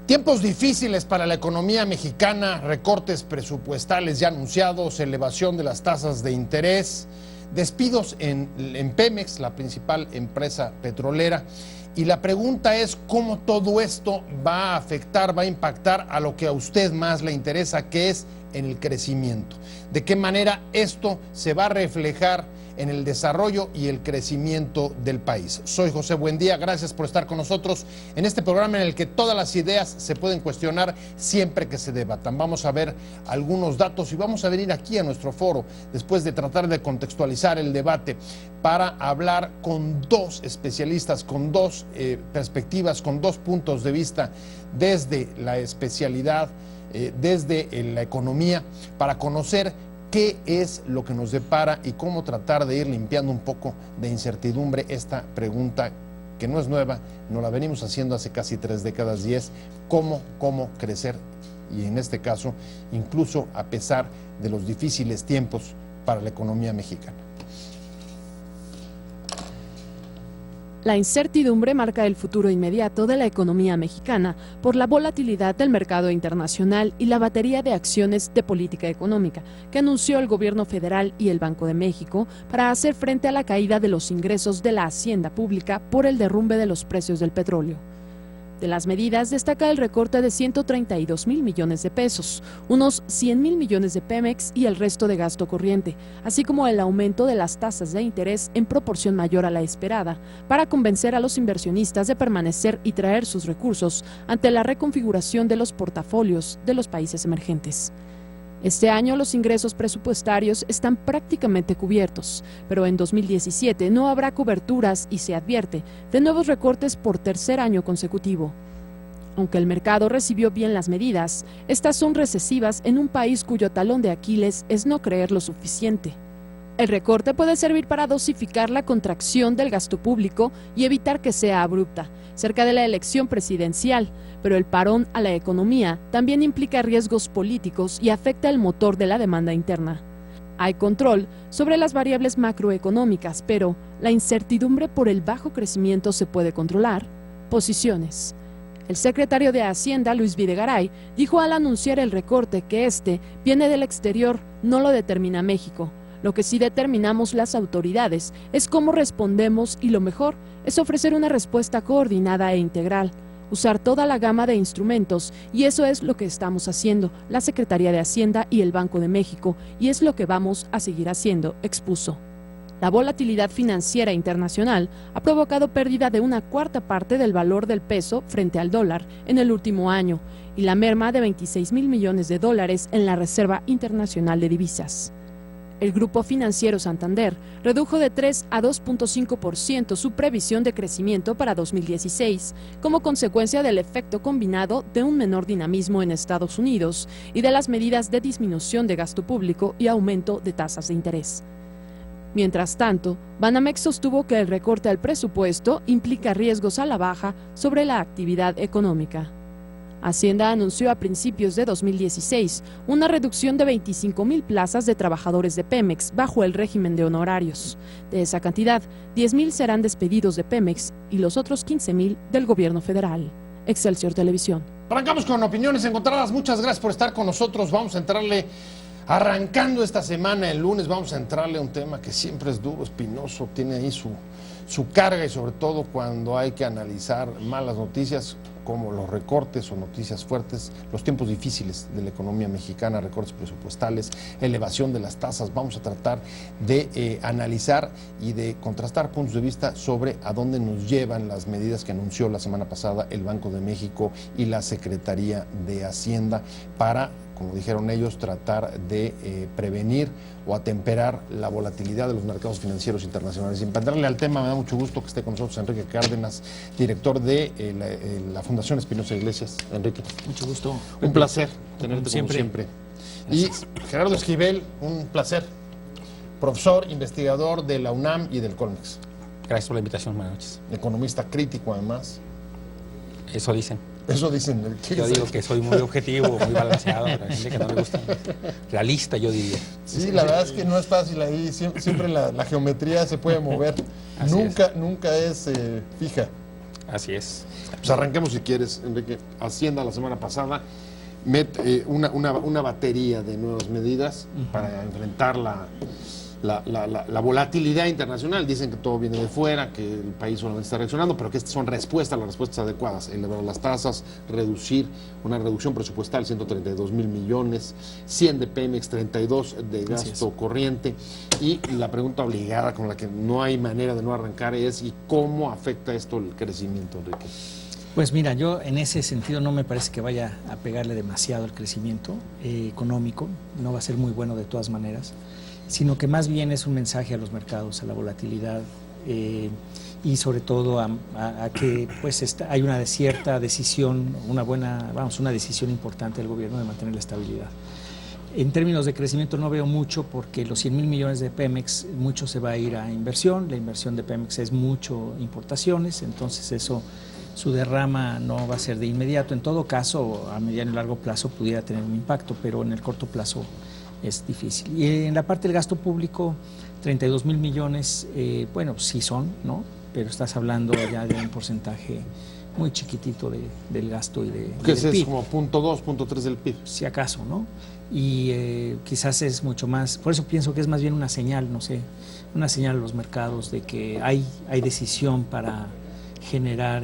Tiempos difíciles para la economía mexicana, recortes presupuestales ya anunciados, elevación de las tasas de interés, despidos en Pemex, la principal empresa petrolera. Y la pregunta es cómo todo esto va a afectar, va a impactar a lo que a usted más le interesa, que es en el crecimiento. De qué manera esto se va a reflejar en el desarrollo y el crecimiento del país. Soy José Buendía, gracias por estar con nosotros en este programa en el que todas las ideas se pueden cuestionar siempre que se debatan. Vamos a ver algunos datos y vamos a venir aquí a nuestro foro después de tratar de contextualizar el debate para hablar con dos especialistas, con dos perspectivas, con dos puntos de vista desde la especialidad, desde la economía, para conocer qué es lo que nos depara y cómo tratar de ir limpiando un poco de incertidumbre esta pregunta que no es nueva, nos la venimos haciendo hace casi 3 décadas y es cómo crecer, y en este caso incluso a pesar de los difíciles tiempos para la economía mexicana. La incertidumbre marca el futuro inmediato de la economía mexicana por la volatilidad del mercado internacional y la batería de acciones de política económica que anunció el gobierno federal y el Banco de México para hacer frente a la caída de los ingresos de la hacienda pública por el derrumbe de los precios del petróleo. De las medidas destaca el recorte de 132,000 millones de pesos, unos 100,000 millones de Pemex y el resto de gasto corriente, así como el aumento de las tasas de interés en proporción mayor a la esperada, para convencer a los inversionistas de permanecer y traer sus recursos ante la reconfiguración de los portafolios de los países emergentes. Este año los ingresos presupuestarios están prácticamente cubiertos, pero en 2017 no habrá coberturas y se advierte de nuevos recortes por tercer año consecutivo. Aunque el mercado recibió bien las medidas, estas son recesivas en un país cuyo talón de Aquiles es no creer lo suficiente. El recorte puede servir para dosificar la contracción del gasto público y evitar que sea abrupta, cerca de la elección presidencial, pero el parón a la economía también implica riesgos políticos y afecta el motor de la demanda interna. Hay control sobre las variables macroeconómicas, pero la incertidumbre por el bajo crecimiento se puede controlar. Posiciones. El secretario de Hacienda, Luis Videgaray, dijo al anunciar el recorte que este viene del exterior, no lo determina México. Lo que sí determinamos las autoridades es cómo respondemos y lo mejor es ofrecer una respuesta coordinada e integral, usar toda la gama de instrumentos y eso es lo que estamos haciendo, la Secretaría de Hacienda y el Banco de México, y es lo que vamos a seguir haciendo, expuso. La volatilidad financiera internacional ha provocado pérdida de 1/4 del valor del peso frente al dólar en el último año y la merma de 26,000 millones de dólares en la Reserva Internacional de Divisas. El Grupo Financiero Santander redujo de 3 a 2.5% su previsión de crecimiento para 2016, como consecuencia del efecto combinado de un menor dinamismo en Estados Unidos y de las medidas de disminución de gasto público y aumento de tasas de interés. Mientras tanto, Banamex sostuvo que el recorte al presupuesto implica riesgos a la baja sobre la actividad económica. Hacienda anunció a principios de 2016 una reducción de 25,000 plazas de trabajadores de Pemex bajo el régimen de honorarios. De esa cantidad, 10,000 serán despedidos de Pemex y los otros 15,000 del gobierno federal. Excelsior Televisión. Arrancamos con opiniones encontradas. Muchas gracias por estar con nosotros. Vamos a entrarle, arrancando esta semana, el lunes, vamos a entrarle a un tema que siempre es duro, espinoso, tiene ahí su carga y sobre todo cuando hay que analizar malas noticias como los recortes o noticias fuertes, los tiempos difíciles de la economía mexicana, recortes presupuestales, elevación de las tasas. Vamos a tratar de analizar y de contrastar puntos de vista sobre a dónde nos llevan las medidas que anunció la semana pasada el Banco de México y la Secretaría de Hacienda para, como dijeron ellos, tratar de prevenir o atemperar la volatilidad de los mercados financieros internacionales. Y para entrarle al tema, me da mucho gusto que esté con nosotros Enrique Cárdenas, director de la Fundación Espinosa Iglesias. Enrique. Mucho gusto. Un placer tenerte como siempre. Y Gerardo Esquivel, un placer. Profesor, investigador de la UNAM y del Colmex. Gracias por la invitación, buenas noches. Economista crítico, además. Eso dicen. Eso dicen. Yo digo que soy muy objetivo, muy balanceado, pero hay gente que no me gusta. Realista, yo diría. Sí, la verdad es que no es fácil ahí, siempre la geometría se puede mover. Nunca es fija. Así es. Pues arranquemos si quieres, Enrique. Hacienda la semana pasada mete una batería de nuevas medidas para enfrentar la volatilidad internacional. Dicen que todo viene de fuera, que el país solamente está reaccionando, pero que estas son las respuestas adecuadas. Elevar las tasas, reducir, una reducción presupuestal, 132,000 millones, 100 de Pemex, 32 de gasto corriente. Y la pregunta obligada con la que no hay manera de no arrancar es: ¿y cómo afecta esto el crecimiento, Enrique? Pues mira, yo en ese sentido no me parece que vaya a pegarle demasiado al crecimiento económico, no va a ser muy bueno de todas maneras, sino que más bien es un mensaje a los mercados, a la volatilidad y sobre todo a que pues hay una cierta decisión, una decisión importante del gobierno de mantener la estabilidad. En términos de crecimiento no veo mucho porque los 100,000 millones de Pemex, mucho se va a ir a inversión, la inversión de Pemex es mucho importaciones, entonces eso, su derrama no va a ser de inmediato. En todo caso, a mediano y largo plazo pudiera tener un impacto, pero en el corto plazo es difícil. Y en la parte del gasto público, 32,000 millones, bueno, sí son, ¿no? Pero estás hablando ya de un porcentaje muy chiquitito del gasto y del es PIB. Como 0.2, 0.3 del PIB. Si acaso, ¿no? Y quizás es mucho más, por eso pienso que es más bien una señal, no sé, una señal a los mercados de que hay decisión para generar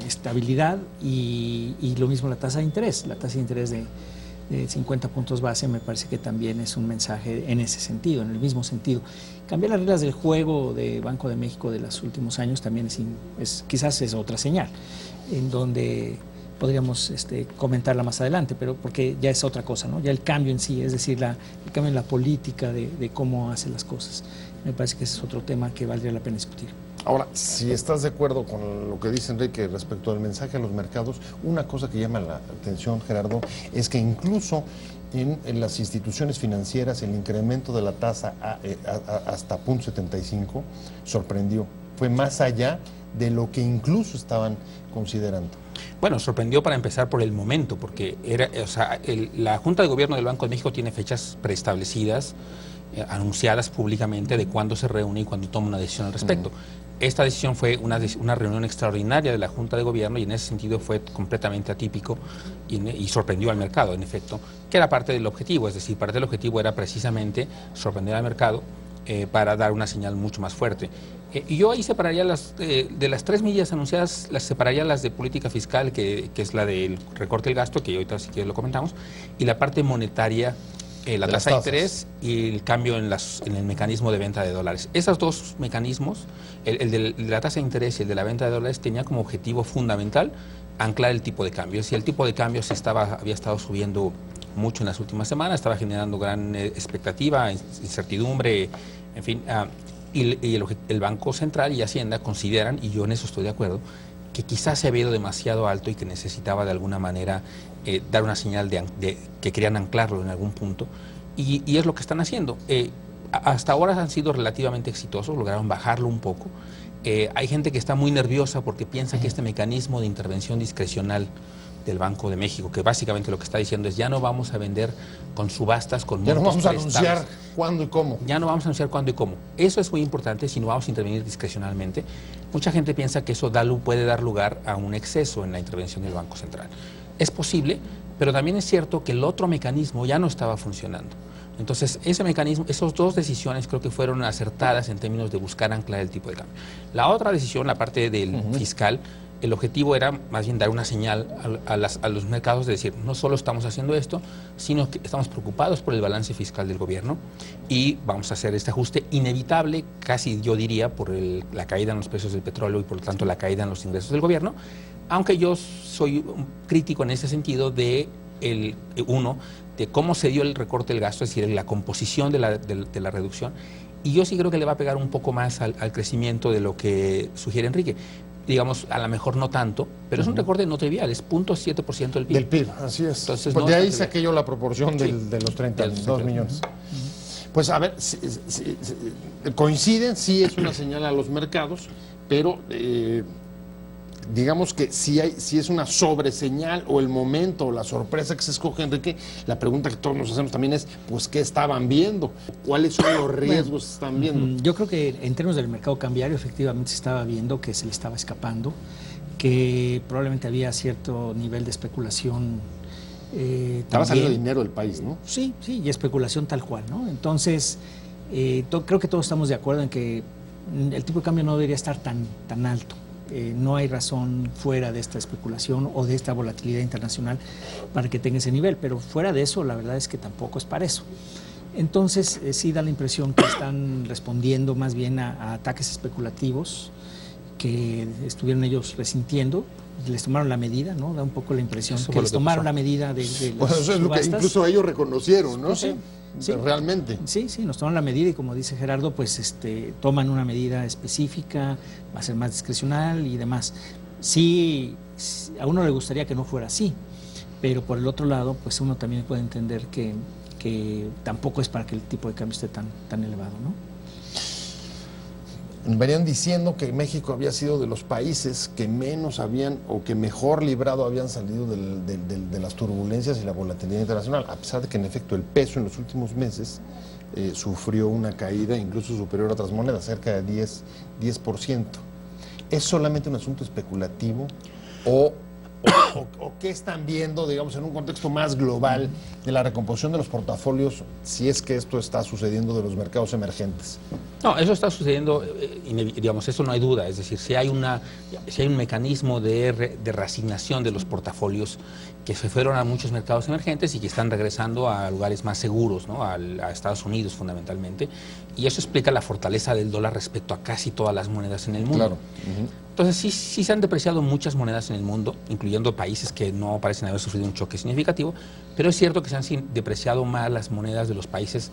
estabilidad y lo mismo la tasa de interés. La tasa de interés de 50 puntos base me parece que también es un mensaje en ese sentido, en el mismo sentido. Cambiar las reglas del juego de Banco de México de los últimos años también quizás es otra señal, en donde podríamos comentarla más adelante, pero porque ya es otra cosa, ¿no? Ya el cambio en sí, es decir, el cambio en la política de cómo hace las cosas. Me parece que ese es otro tema que valdría la pena discutir. Ahora, si estás de acuerdo con lo que dice Enrique respecto al mensaje a los mercados, una cosa que llama la atención, Gerardo, es que incluso en las instituciones financieras el incremento de la tasa hasta 0.75 sorprendió. Fue más allá de lo que incluso estaban considerando. Bueno, sorprendió para empezar por el momento, porque la Junta de Gobierno del Banco de México tiene fechas preestablecidas, anunciadas públicamente de cuándo se reúne y cuándo toma una decisión al respecto. Esta decisión fue una reunión extraordinaria de la Junta de Gobierno y en ese sentido fue completamente atípico y sorprendió al mercado, en efecto, que era parte del objetivo, es decir, parte del objetivo era precisamente sorprender al mercado para dar una señal mucho más fuerte. Y yo ahí separaría de las tres medidas anunciadas, las separaría las de política fiscal, que es la del recorte del gasto, que ahorita si quieres lo comentamos, y la parte monetaria, la tasa de interés y el cambio en el mecanismo de venta de dólares. Esos dos mecanismos, el de la tasa de interés y el de la venta de dólares, tenía como objetivo fundamental anclar el tipo de cambio. Si el tipo de cambio había estado subiendo mucho en las últimas semanas, estaba generando gran expectativa, incertidumbre, en fin, y el Banco Central y Hacienda consideran, y yo en eso estoy de acuerdo, que quizás se había ido demasiado alto y que necesitaba de alguna manera dar una señal de que querían anclarlo en algún punto, y es lo que están haciendo. Hasta ahora han sido relativamente exitosos, lograron bajarlo un poco. Hay gente que está muy nerviosa porque piensa que este mecanismo de intervención discrecional del Banco de México, que básicamente lo que está diciendo es: ya no vamos a vender con subastas, con montos ya no vamos a preestables. anunciar cuándo y cómo. Ya no vamos a anunciar cuándo y cómo. Eso es muy importante, si no vamos a intervenir discrecionalmente. Mucha gente piensa que eso puede dar lugar a un exceso en la intervención del Banco Central. Es posible, pero también es cierto que el otro mecanismo ya no estaba funcionando. Entonces, ese mecanismo, esas dos decisiones creo que fueron acertadas en términos de buscar anclar el tipo de cambio. La otra decisión, la parte del fiscal, el objetivo era más bien dar una señal a los mercados de decir: no solo estamos haciendo esto, sino que estamos preocupados por el balance fiscal del gobierno y vamos a hacer este ajuste inevitable, casi yo diría, por la caída en los precios del petróleo y por lo tanto la caída en los ingresos del gobierno, aunque yo soy un crítico en ese sentido de cómo se dio el recorte del gasto, es decir, la composición de la reducción, y yo sí creo que le va a pegar un poco más al crecimiento de lo que sugiere Enrique. Digamos, a lo mejor no tanto, pero es un recorte no trivial, es 0.7% del PIB. Del PIB, así es. Entonces, pues no de ahí trivial. saqué yo la proporción de los 32 millones. Pues a ver, coinciden, sí es una señal a los mercados, pero digamos que si es una sobreseñal o el momento o la sorpresa que se escoge, Enrique, la pregunta que todos nos hacemos también es: pues, ¿qué estaban viendo? ¿Cuáles son los riesgos que están viendo? Yo creo que en términos del mercado cambiario efectivamente se estaba viendo que se le estaba escapando que probablemente había cierto nivel de especulación. Estaba saliendo dinero del país, ¿no? Sí, y especulación tal cual, ¿no? Entonces, creo que todos estamos de acuerdo en que el tipo de cambio no debería estar tan alto. No hay razón fuera de esta especulación o de esta volatilidad internacional para que tenga ese nivel, pero fuera de eso, la verdad es que tampoco es para eso. Entonces, sí da la impresión que están respondiendo más bien a ataques especulativos que estuvieron ellos resintiendo. Les tomaron la medida, ¿no? Da un poco la impresión que les tomaron la medida de bueno, eso es lo que incluso ellos reconocieron, ¿no? Sí. Realmente. Sí, nos toman la medida y como dice Gerardo, pues toman una medida específica, va a ser más discrecional y demás. Sí, a uno le gustaría que no fuera así, pero por el otro lado, pues uno también puede entender que tampoco es para que el tipo de cambio esté tan elevado, ¿no? Venían diciendo que México había sido de los países que menos habían o que mejor librado habían salido de las turbulencias y la volatilidad internacional, a pesar de que en efecto el peso en los últimos meses sufrió una caída incluso superior a otras monedas, cerca de 10%. ¿Es solamente un asunto especulativo o qué están viendo, digamos, en un contexto más global de la recomposición de los portafolios, si es que esto está sucediendo de los mercados emergentes? No, eso está sucediendo, digamos, eso no hay duda. Es decir, si hay un mecanismo de reasignación de los portafolios que se fueron a muchos mercados emergentes y que están regresando a lugares más seguros, ¿no? A Estados Unidos fundamentalmente, y eso explica la fortaleza del dólar respecto a casi todas las monedas en el mundo. Claro. Entonces sí se han depreciado muchas monedas en el mundo, incluyendo países que no parecen haber sufrido un choque significativo, pero es cierto que se han depreciado más las monedas de los países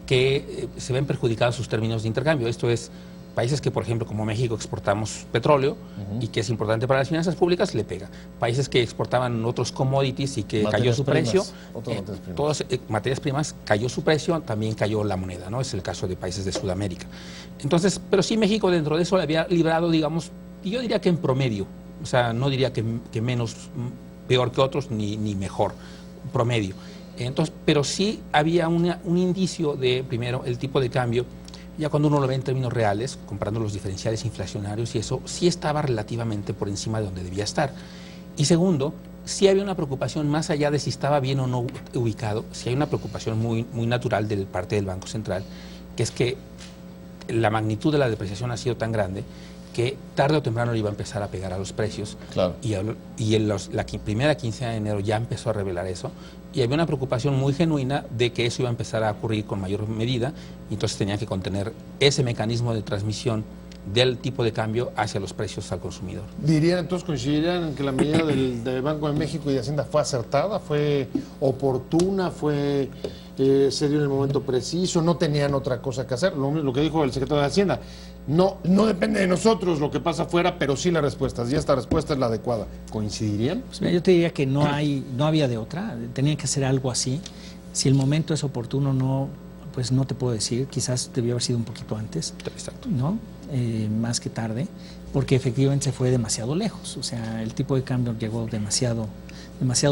que se ven perjudicados sus términos de intercambio. Esto es, países que, por ejemplo, como México exportamos petróleo y que es importante para las finanzas públicas, le pega. Países que exportaban otros commodities y que cayó su precio, todas materias primas, cayó su precio, también cayó la moneda, ¿no? Es el caso de países de Sudamérica. Entonces, pero sí México dentro de eso le había librado, digamos, y yo diría que en promedio, o sea, no diría que menos, peor que otros, ni mejor, promedio. Entonces, pero sí había un indicio de, primero, el tipo de cambio, ya cuando uno lo ve en términos reales, comparando los diferenciales inflacionarios y eso, sí estaba relativamente por encima de donde debía estar. Y segundo, sí había una preocupación más allá de si estaba bien o no ubicado, sí hay una preocupación muy natural de parte del Banco Central, que es que la magnitud de la depreciación ha sido tan grande que tarde o temprano le iba a empezar a pegar a los precios. Claro. Y la primera quincena de enero ya empezó a revelar eso, y había una preocupación muy genuina de que eso iba a empezar a ocurrir con mayor medida, y entonces tenía que contener ese mecanismo de transmisión del tipo de cambio hacia los precios al consumidor. ¿Dirían entonces, coincidirían en que la medida del Banco de México y de Hacienda fue acertada, fue oportuna, se dio en el momento preciso, no tenían otra cosa que hacer? Lo que dijo el secretario de Hacienda, no depende de nosotros lo que pasa afuera, pero sí las respuestas, y esta respuesta es la adecuada. ¿Coincidirían? Pues mira, yo te diría que no había de otra, tenían que hacer algo así. Si el momento es oportuno, pues no te puedo decir, quizás debió haber sido un poquito antes, ¿no? Más que tarde, porque efectivamente se fue demasiado lejos, o sea, el tipo de cambio llegó demasiado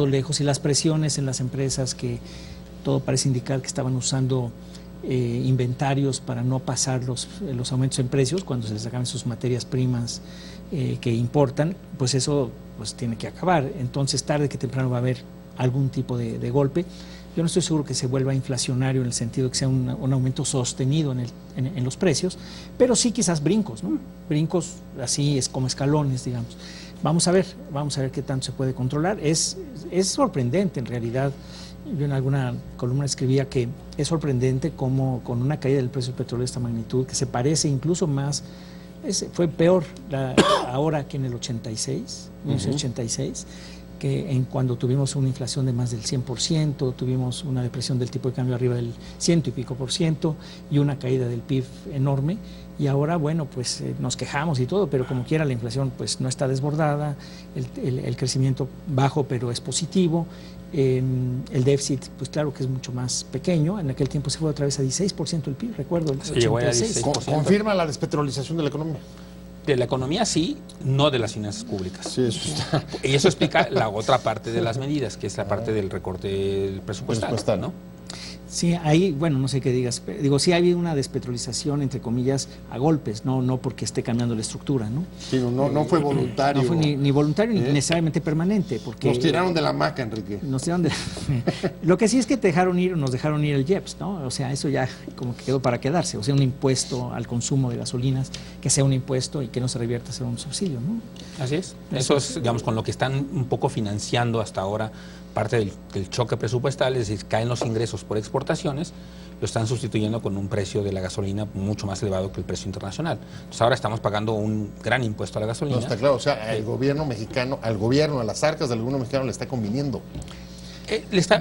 lejos, y las presiones en las empresas, que todo parece indicar que estaban usando inventarios para no pasar los aumentos en precios cuando se les sacan sus materias primas que importan, pues eso pues tiene que acabar. Entonces tarde que temprano va a haber algún tipo de golpe. Yo no estoy seguro que se vuelva inflacionario en el sentido que sea un aumento sostenido en los precios, pero sí quizás brincos, ¿no? Brincos así es como escalones, digamos. Vamos a ver qué tanto se puede controlar. Es sorprendente en realidad. Yo en alguna columna escribía que es sorprendente cómo con una caída del precio del petróleo de esta magnitud, que se parece incluso más, fue peor ahora que en el 1986, que cuando tuvimos una inflación de más del 100%, tuvimos una depresión del tipo de cambio arriba del 100 y pico por ciento y una caída del PIB enorme. Y ahora, bueno, pues nos quejamos y todo, pero como quiera la inflación pues no está desbordada, el crecimiento bajo pero es positivo, el déficit pues claro que es mucho más pequeño. En aquel tiempo se fue otra vez a 16% el PIB, recuerdo, el 86%. ¿Confirma la despetrolización de la economía? De la economía sí, no de las finanzas públicas. Sí, eso está. Y eso explica la otra parte de las medidas, que es la parte del recorte presupuestal, ¿no? Sí, ahí, bueno, no sé qué digas, digo, sí ha habido una despetrolización, entre comillas, a golpes, no porque esté cambiando la estructura, ¿no? Sí, no fue voluntario. No fue ni voluntario ni necesariamente permanente, porque... Nos tiraron de la hamaca, Enrique. Nos tiraron de... Lo que sí es que nos dejaron ir el IEPS, ¿no? O sea, eso ya como que quedó para quedarse, o sea, un impuesto al consumo de gasolinas, que sea un impuesto y que no se revierta a ser un subsidio, ¿no? Así es. Eso es, digamos, con lo que están un poco financiando hasta ahora parte del choque presupuestal, es decir, caen los ingresos por exportaciones, lo están sustituyendo con un precio de la gasolina mucho más elevado que el precio internacional. Entonces ahora estamos pagando un gran impuesto a la gasolina. No, está claro, o sea, el gobierno mexicano, a las arcas del gobierno mexicano le está conviniendo.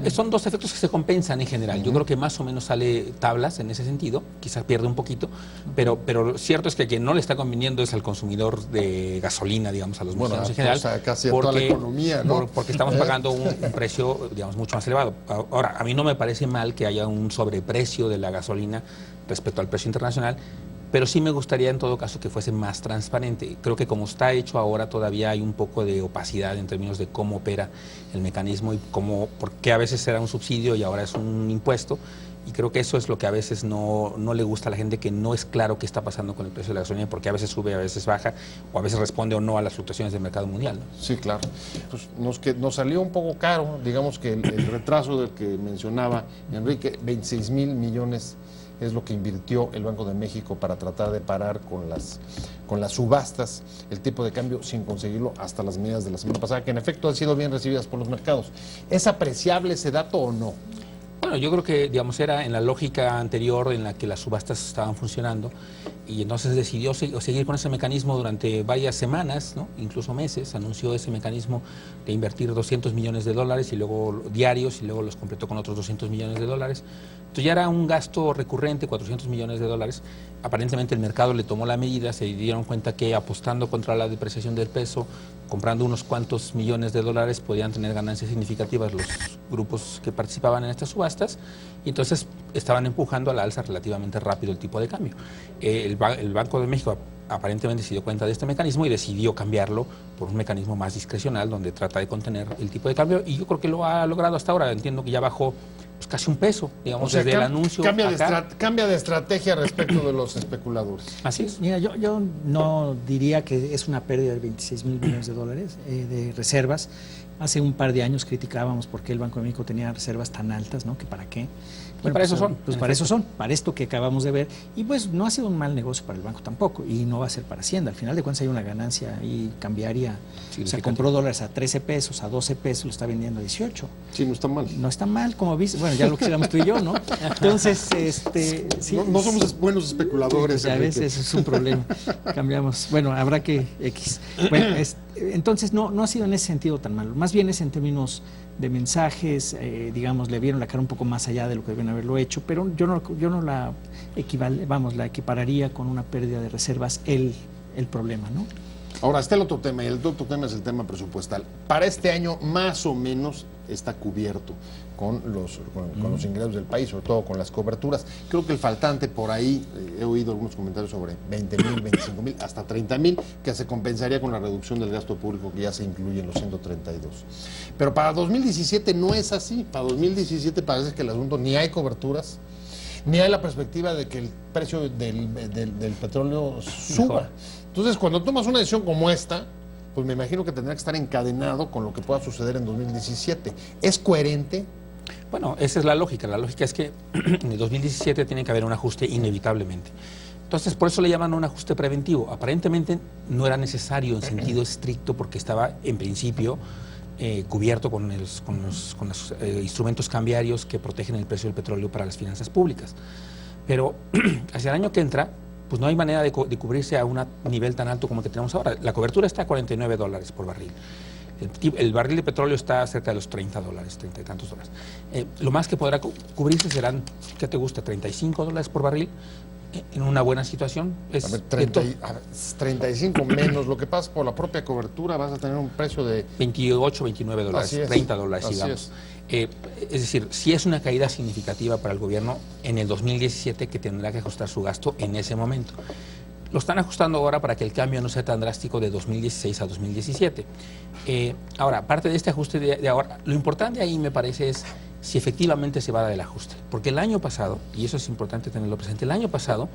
Son dos efectos que se compensan en general. Yo creo que más o menos sale tablas en ese sentido, quizás pierde un poquito, pero cierto es que quien no le está conviniendo es al consumidor de gasolina, digamos, a los mexicanos en general. O sea, casi a toda la economía, ¿no? Porque estamos pagando un precio, digamos, mucho más elevado. Ahora, a mí no me parece mal que haya un sobreprecio de la gasolina respecto al precio internacional, pero sí me gustaría en todo caso que fuese más transparente. Creo que como está hecho ahora todavía hay un poco de opacidad en términos de cómo opera el mecanismo y por qué a veces era un subsidio y ahora es un impuesto. Y creo que eso es lo que a veces no le gusta a la gente, que no es claro qué está pasando con el precio de la gasolina, porque a veces sube, a veces baja, o a veces responde o no a las fluctuaciones del mercado mundial, ¿no? Sí, claro. Pues nos salió un poco caro, digamos que el retraso del que mencionaba Enrique, 26 mil millones es lo que invirtió el Banco de México para tratar de parar con las subastas el tipo de cambio sin conseguirlo hasta las medidas de la semana pasada, que en efecto han sido bien recibidas por los mercados. ¿Es apreciable ese dato o no? Bueno, yo creo que, digamos, era en la lógica anterior en la que las subastas estaban funcionando y entonces decidió seguir con ese mecanismo durante varias semanas, ¿no? Incluso meses. Anunció ese mecanismo de invertir $200 millones y luego diarios y luego los completó con otros $200 millones. Entonces ya era un gasto recurrente, $400 millones. Aparentemente el mercado le tomó la medida, se dieron cuenta que apostando contra la depreciación del peso, comprando unos cuantos millones de dólares, podían tener ganancias significativas los grupos que participaban en estas subastas, y entonces estaban empujando a la alza relativamente rápido el tipo de cambio. El Banco de México aparentemente se dio cuenta de este mecanismo y decidió cambiarlo por un mecanismo más discrecional donde trata de contener el tipo de cambio, y yo creo que lo ha logrado hasta ahora. Entiendo que ya bajó pues casi un peso, digamos, o sea, desde el anuncio cambia de estrategia respecto de los especuladores. Así es. Mira, yo no diría que es una pérdida de 26 mil millones de dólares de reservas. Hace un par de años criticábamos por qué el Banco de México tenía reservas tan altas, ¿no? Que para qué. Bueno, para eso son. Pues para eso son, para esto que acabamos de ver. Y pues no ha sido un mal negocio para el banco tampoco, y no va a ser para Hacienda. Al final de cuentas hay una ganancia ahí cambiaria. O sea, compró dólares a 13 pesos, a 12 pesos, lo está vendiendo a 18. Sí, no está mal. No está mal, como viste. Bueno, ya lo quisiéramos tú y yo, ¿no? Entonces, sí, no somos buenos especuladores. A veces es un problema. Cambiamos. Bueno, habrá que X. Bueno, entonces no ha sido en ese sentido tan malo. Más bien es en términos de mensajes, digamos, le vieron la cara un poco más allá de lo que deben haberlo hecho, pero yo no la la equipararía con una pérdida de reservas el problema, ¿no? Ahora está el otro tema, y el otro tema es el tema presupuestal. Para este año más o menos está cubierto con los ingresos del país, sobre todo con las coberturas. Creo que el faltante por ahí, he oído algunos comentarios sobre 20 mil, 25 mil, hasta 30 mil, que se compensaría con la reducción del gasto público que ya se incluye en los 132. Pero para 2017 no es así. Para 2017 parece que el asunto ni hay coberturas, ni hay la perspectiva de que el precio del petróleo suba. Entonces, cuando tomas una decisión como esta, pues me imagino que tendrá que estar encadenado con lo que pueda suceder en 2017. ¿Es coherente? Bueno, esa es la lógica. La lógica es que en el 2017 tiene que haber un ajuste inevitablemente. Entonces, por eso le llaman un ajuste preventivo. Aparentemente no era necesario en sentido estricto porque estaba, en principio, cubierto con los instrumentos cambiarios que protegen el precio del petróleo para las finanzas públicas. Pero hacia el año que entra, pues no hay manera de cubrirse a un nivel tan alto como el que tenemos ahora. La cobertura está a $49 por barril. El barril de petróleo está cerca de los $30, 30 y tantos dólares. Lo más que podrá cubrirse serán, ¿qué te gusta? $35 por barril. En una buena situación es 35 menos lo que pasa por la propia cobertura, vas a tener un precio de $28, $29, $30, digamos. Es decir, sí es una caída significativa para el gobierno en el 2017, que tendrá que ajustar su gasto en ese momento. Lo están ajustando ahora para que el cambio no sea tan drástico de 2016 a 2017. Ahora, aparte de este ajuste de ahora, lo importante ahí me parece es si efectivamente se va a dar el ajuste. Porque el año pasado, y eso es importante tenerlo presente, el año pasado,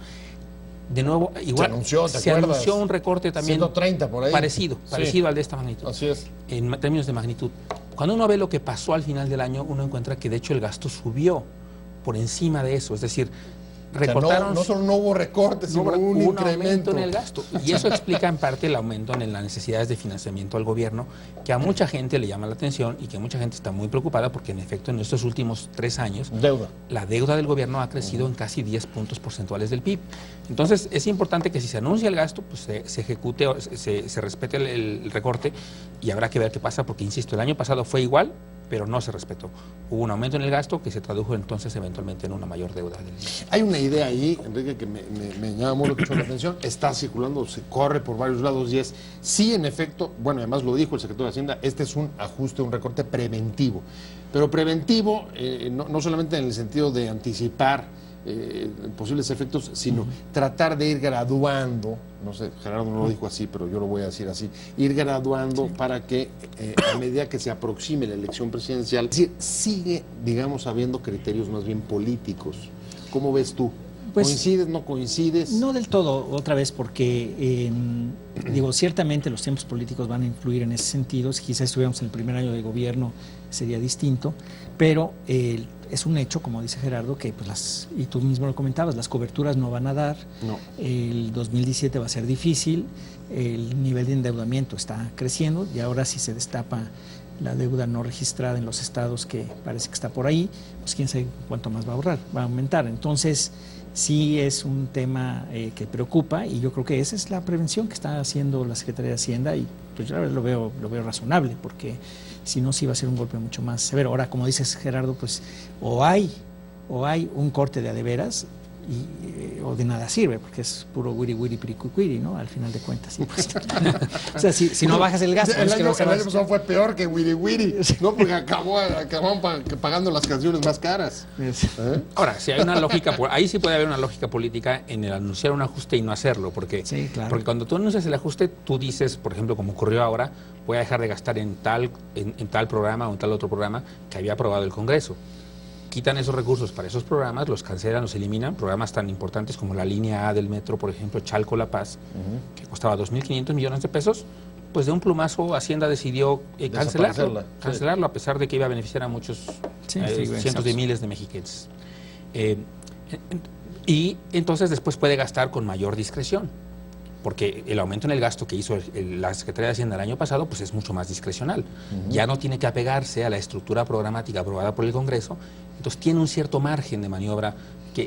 de nuevo, igual se anunció un recorte también 130 por ahí. parecido al de esta magnitud. Así es. En términos de magnitud. Cuando uno ve lo que pasó al final del año, uno encuentra que de hecho el gasto subió por encima de eso. Es decir, recortaron. O sea, no solo no hubo recortes, sino un incremento en el gasto. Y eso explica en parte el aumento en las necesidades de financiamiento al gobierno, que a mucha gente le llama la atención y que mucha gente está muy preocupada porque en efecto en estos últimos 3 años la deuda del gobierno ha crecido en casi 10 puntos porcentuales del PIB. Entonces es importante que si se anuncia el gasto, pues se ejecute, se respete el recorte, y habrá que ver qué pasa porque, insisto, el año pasado fue igual, pero no se respetó. Hubo un aumento en el gasto que se tradujo entonces eventualmente en una mayor deuda. Hay una idea ahí, Enrique, que me llama mucho la atención, está circulando, se corre por varios lados, y es, sí, en efecto, bueno, además lo dijo el secretario de Hacienda, este es un ajuste, un recorte preventivo. Pero preventivo, no solamente en el sentido de anticipar posibles efectos, sino tratar de ir graduando, no sé, Gerardo no lo dijo así, pero yo lo voy a decir así, ir graduando para que a medida que se aproxime la elección presidencial, es decir, sigue, digamos, habiendo criterios más bien políticos. ¿Cómo ves tú? Pues, ¿Coincides, no coincides? No del todo, otra vez, porque digo, ciertamente los tiempos políticos van a influir en ese sentido. Si quizás estuviéramos en el primer año de gobierno sería distinto, pero es un hecho, como dice Gerardo, que pues y tú mismo lo comentabas, las coberturas no van a dar. No. El 2017 va a ser difícil, el nivel de endeudamiento está creciendo y ahora si se destapa la deuda no registrada en los estados, que parece que está por ahí, pues quién sabe cuánto más va a ahorrar, va a aumentar. Entonces sí es un tema que preocupa, y yo creo que esa es la prevención que está haciendo la Secretaría de Hacienda, y pues yo la verdad lo veo razonable, porque si no, sí va a ser un golpe mucho más severo. Ahora, como dices, Gerardo, pues o hay un corte de veras o de nada sirve, porque es puro wiri wiri piricuiri, ¿no? Al final de cuentas. Sí, pues. O sea, si no bajas el gasto. El año pasado fue peor que wiri wiri, ¿no? Porque acabaron pagando las canciones más caras. Ahora, si hay una lógica, ahí sí puede haber una lógica política en el anunciar un ajuste y no hacerlo, porque, sí, claro. Porque cuando tú anuncias el ajuste, tú dices, por ejemplo, como ocurrió ahora, voy a dejar de gastar en tal programa o en tal otro programa que había aprobado el Congreso. Quitan esos recursos para esos programas, los cancelan, los eliminan, programas tan importantes como la línea A del metro, por ejemplo, Chalco-La Paz, que costaba 2.500 millones de pesos, pues de un plumazo Hacienda decidió cancelarlo, a pesar de que iba a beneficiar a muchos cientos de miles de mexiquenses. Y entonces después puede gastar con mayor discreción, porque el aumento en el gasto que hizo la Secretaría de Hacienda el año pasado pues es mucho más discrecional. Ya no tiene que apegarse a la estructura programática aprobada por el Congreso, entonces tiene un cierto margen de maniobra,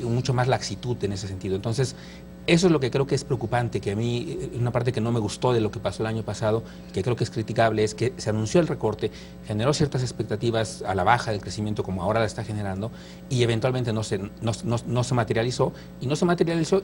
mucho más laxitud en ese sentido. Entonces, eso es lo que creo que es preocupante, que a mí, una parte que no me gustó de lo que pasó el año pasado, que creo que es criticable, es que se anunció el recorte, generó ciertas expectativas a la baja del crecimiento como ahora la está generando, y eventualmente no se materializó,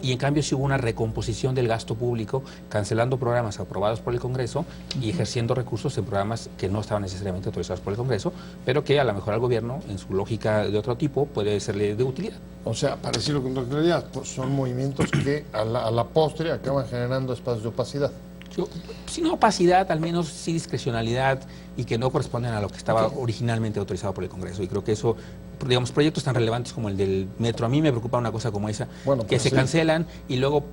y en cambio sí hubo una recomposición del gasto público, cancelando programas aprobados por el Congreso y ejerciendo recursos en programas que no estaban necesariamente autorizados por el Congreso, pero que a lo mejor al gobierno, en su lógica de otro tipo, puede serle de utilidad. O sea, para decirlo con claridad, pues son movimientos que a la postre acaban generando espacios de opacidad. Si no opacidad, al menos sí discrecionalidad, y que no corresponden a lo que estaba originalmente autorizado por el Congreso. Y creo que eso, digamos, proyectos tan relevantes como el del metro, a mí me preocupa una cosa como esa, que se cancelan y luego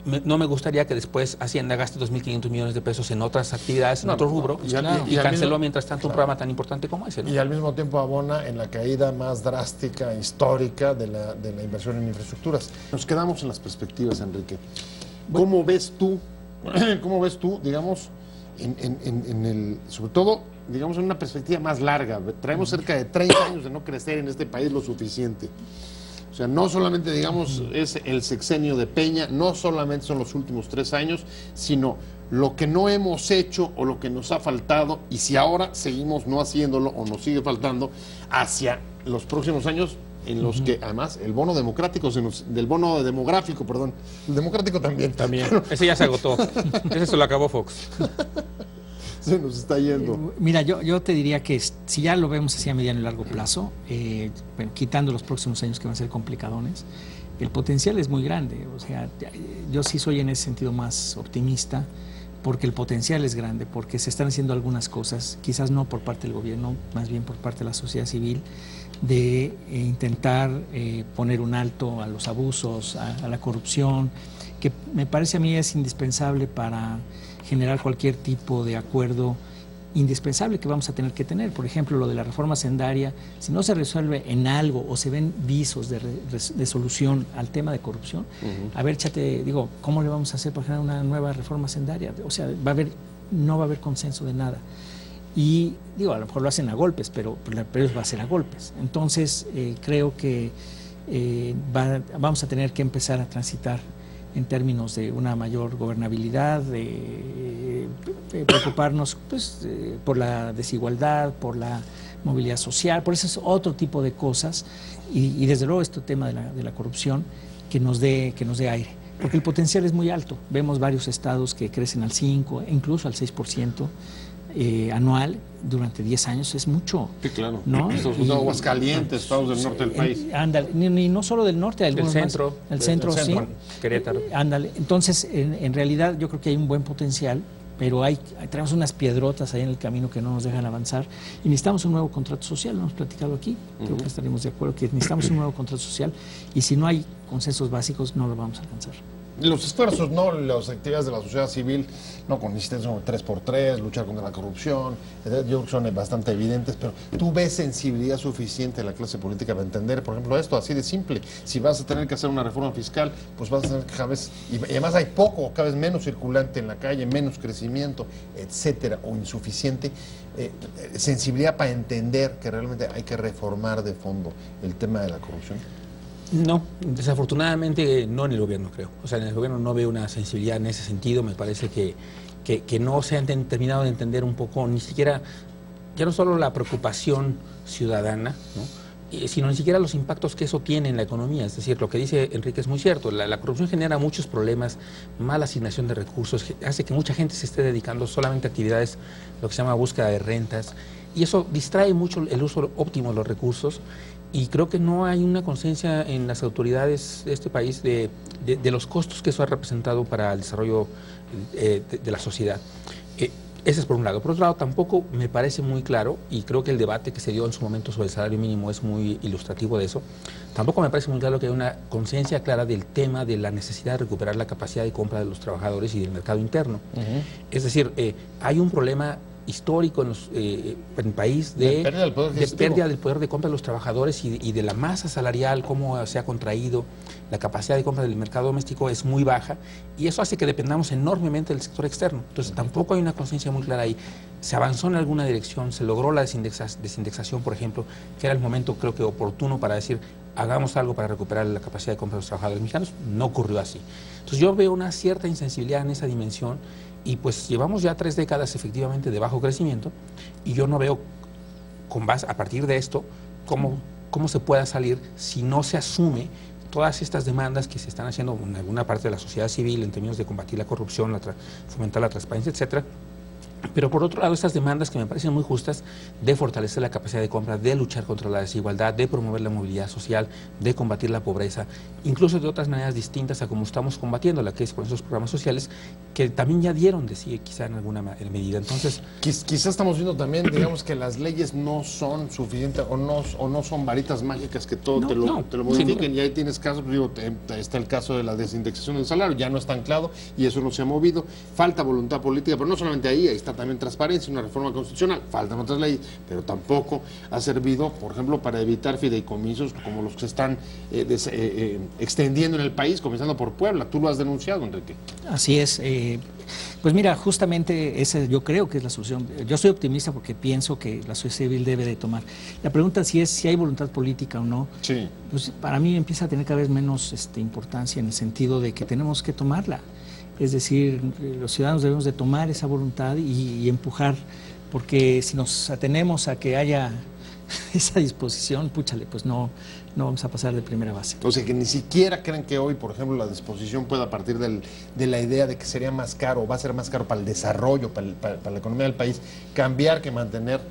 no me gustaría que después Hacienda gaste 2.500 millones de pesos en otras actividades, en otro rubro, y canceló mientras tanto un programa tan importante como ese, ¿no? Y al mismo tiempo abona en la caída más drástica, histórica de la inversión en infraestructuras. Nos quedamos en las perspectivas, Enrique. ¿Cómo ves tú, digamos, sobre todo, digamos, en una perspectiva más larga? Traemos cerca de 30 años de no crecer en este país lo suficiente. O sea, no solamente, digamos, es el sexenio de Peña, no solamente son los últimos 3 años, sino lo que no hemos hecho o lo que nos ha faltado, y si ahora seguimos no haciéndolo o nos sigue faltando, hacia los próximos años en los que, además, el bono democrático, el democrático también. Ese ya se agotó, ese se lo acabó Fox. Se nos está yendo. Mira, yo te diría que si ya lo vemos así a mediano y largo plazo, quitando los próximos años que van a ser complicadones, el potencial es muy grande. O sea, yo sí soy en ese sentido más optimista, porque el potencial es grande, porque se están haciendo algunas cosas, quizás no por parte del gobierno, más bien por parte de la sociedad civil, de intentar poner un alto a los abusos, a la corrupción, que me parece a mí es indispensable para generar cualquier tipo de acuerdo indispensable que vamos a tener que tener. Por ejemplo, lo de la reforma hacendaria, si no se resuelve en algo o se ven visos de solución al tema de corrupción, a ver, digo, ¿cómo le vamos a hacer para generar una nueva reforma hacendaria? O sea, no va a haber consenso de nada. Y digo, a lo mejor lo hacen a golpes, pero va a ser a golpes. Entonces, creo que vamos a tener que empezar a transitar en términos de una mayor gobernabilidad, de preocuparnos pues, por la desigualdad, por la movilidad social, por ese es otro tipo de cosas y desde luego este tema de la corrupción que nos dé aire, porque el potencial es muy alto. Vemos varios estados que crecen al 5%, incluso al 6%. Anual durante 10 años es mucho. Sí, claro. ¿No? Aguascalientes, estados del norte del país. Ándale, y no solo del norte, del centro. El centro, sí. Querétaro. Ándale. Entonces, en realidad yo creo que hay un buen potencial, pero tenemos unas piedrotas ahí en el camino que no nos dejan avanzar y necesitamos un nuevo contrato social, lo hemos platicado aquí, creo que estaremos de acuerdo que necesitamos un nuevo contrato social y si no hay consensos básicos no lo vamos a alcanzar. Los esfuerzos, ¿no? Las actividades de la sociedad civil, ¿no? Con insistencia como 3x3, luchar contra la corrupción, yo creo que son bastante evidentes, pero ¿tú ves sensibilidad suficiente de la clase política para entender, por ejemplo, esto así de simple? Si vas a tener que hacer una reforma fiscal, pues vas a tener que cada vez, y además hay cada vez menos circulante en la calle, menos crecimiento, etcétera, o insuficiente, sensibilidad para entender que realmente hay que reformar de fondo el tema de la corrupción. No, desafortunadamente no en el gobierno, creo. O sea, en el gobierno no veo una sensibilidad en ese sentido. Me parece que no se han terminado de entender un poco, ni siquiera, ya no solo la preocupación ciudadana, ¿no? Sino ni siquiera los impactos que eso tiene en la economía. Es decir, lo que dice Enrique es muy cierto. La corrupción genera muchos problemas, mala asignación de recursos, hace que mucha gente se esté dedicando solamente a actividades, lo que se llama búsqueda de rentas, y eso distrae mucho el uso óptimo de los recursos. Y creo que no hay una conciencia en las autoridades de este país de los costos que eso ha representado para el desarrollo de la sociedad. Ese es por un lado. Por otro lado, tampoco me parece muy claro, y creo que el debate que se dio en su momento sobre el salario mínimo es muy ilustrativo de eso, tampoco me parece muy claro que hay una conciencia clara del tema de la necesidad de recuperar la capacidad de compra de los trabajadores y del mercado interno. Es decir, hay un problema histórico en el país de pérdida del poder de compra de los trabajadores y de la masa salarial, cómo se ha contraído, la capacidad de compra del mercado doméstico es muy baja y eso hace que dependamos enormemente del sector externo. Entonces tampoco hay una conciencia muy clara ahí. Se avanzó en alguna dirección, se logró la desindexación, por ejemplo, que era el momento creo que oportuno para decir hagamos algo para recuperar la capacidad de compra de los trabajadores mexicanos. No ocurrió así. Entonces yo veo una cierta insensibilidad en esa dimensión. Y pues llevamos ya 3 décadas efectivamente de bajo crecimiento y yo no veo a partir de esto cómo se pueda salir si no se asume todas estas demandas que se están haciendo en alguna parte de la sociedad civil en términos de combatir la corrupción, fomentar la transparencia, etcétera. Pero por otro lado, estas demandas que me parecen muy justas de fortalecer la capacidad de compra, de luchar contra la desigualdad, de promover la movilidad social, de combatir la pobreza, incluso de otras maneras distintas a como estamos combatiéndola, que es con esos programas sociales que también ya dieron de sí, quizá en alguna medida. Entonces, quizás estamos viendo también, digamos, que las leyes no son suficientes o no son varitas mágicas que todo te lo modifiquen. Y ahí tienes casos, está el caso de la desindexación del salario, ya no está anclado y eso no se ha movido. Falta voluntad política, pero no solamente ahí está también transparencia, una reforma constitucional, faltan otras leyes, pero tampoco ha servido, por ejemplo, para evitar fideicomisos como los que se están extendiendo en el país, comenzando por Puebla. Tú lo has denunciado, Enrique. Así es. Pues mira, justamente esa yo creo que es la solución. Yo soy optimista porque pienso que la sociedad civil debe de tomar. La pregunta si hay voluntad política o no, sí. Pues para mí empieza a tener cada vez menos importancia en el sentido de que tenemos que tomarla. Es decir, los ciudadanos debemos de tomar esa voluntad y empujar, porque si nos atenemos a que haya esa disposición, púchale, pues no vamos a pasar de primera base. O sea, que ni siquiera creen que hoy, por ejemplo, la disposición pueda partir de la idea de que sería más caro, va a ser más caro para el desarrollo, para la economía del país, cambiar que mantener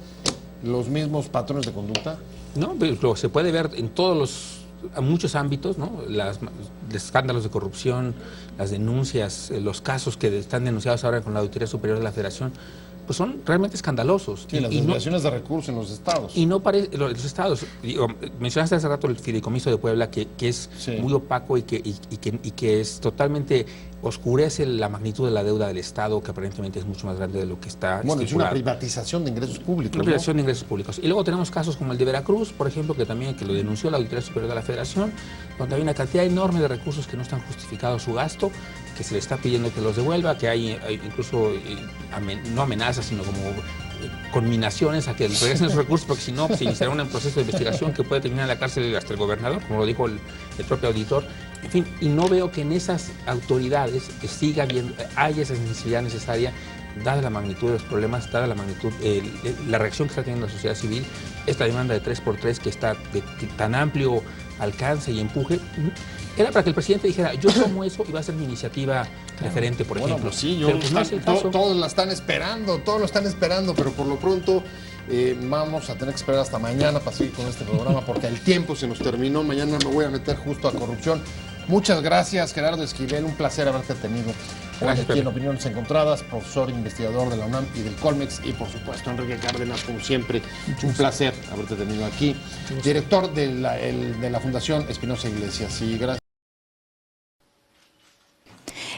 los mismos patrones de conducta. No, pero se puede ver en todos los a muchos ámbitos, ¿no? Los escándalos de corrupción, las denuncias, los casos que están denunciados ahora con la Auditoría Superior de la Federación, pues son realmente escandalosos. Sí, las desviaciones de recursos en los estados. Y no parece, los estados, digo, mencionaste hace rato el fideicomiso de Puebla, que es muy opaco y que es totalmente, oscurece la magnitud de la deuda del Estado, que aparentemente es mucho más grande de lo que está Bueno, estipulado. es una privatización de ingresos públicos. Una privatización de ingresos públicos. Y luego tenemos casos como el de Veracruz, por ejemplo, que lo denunció la Auditoría Superior de la Federación, donde hay una cantidad enorme de recursos que no están justificados su gasto, que se le está pidiendo que los devuelva, que hay incluso, no amenazas, sino como conminaciones a que regresen esos recursos, porque si no, se iniciará un proceso de investigación que puede terminar en la cárcel hasta el gobernador, como lo dijo el propio auditor. En fin, y no veo que en esas autoridades siga habiendo, haya esa necesidad necesaria, dada la magnitud de los problemas, dada la magnitud, la reacción que está teniendo la sociedad civil, esta demanda de 3x3 que está de tan amplio alcance y empuje, era para que el presidente dijera, yo tomo eso y va a ser mi iniciativa referente, por ejemplo. Pues sí, pero pues no es el caso. todos la están esperando, todos lo están esperando, pero por lo pronto vamos a tener que esperar hasta mañana para seguir con este programa, porque el tiempo se nos terminó. Mañana me voy a meter justo a corrupción. Muchas gracias, Gerardo Esquivel, un placer haberte tenido aquí en Opiniones Encontradas, profesor investigador de la UNAM y del Colmex, y por supuesto Enrique Cárdenas, como siempre, un placer haberte tenido aquí, director de la Fundación Espinosa Iglesias. Y gracias.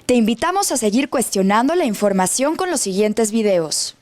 Te invitamos a seguir cuestionando la información con los siguientes videos.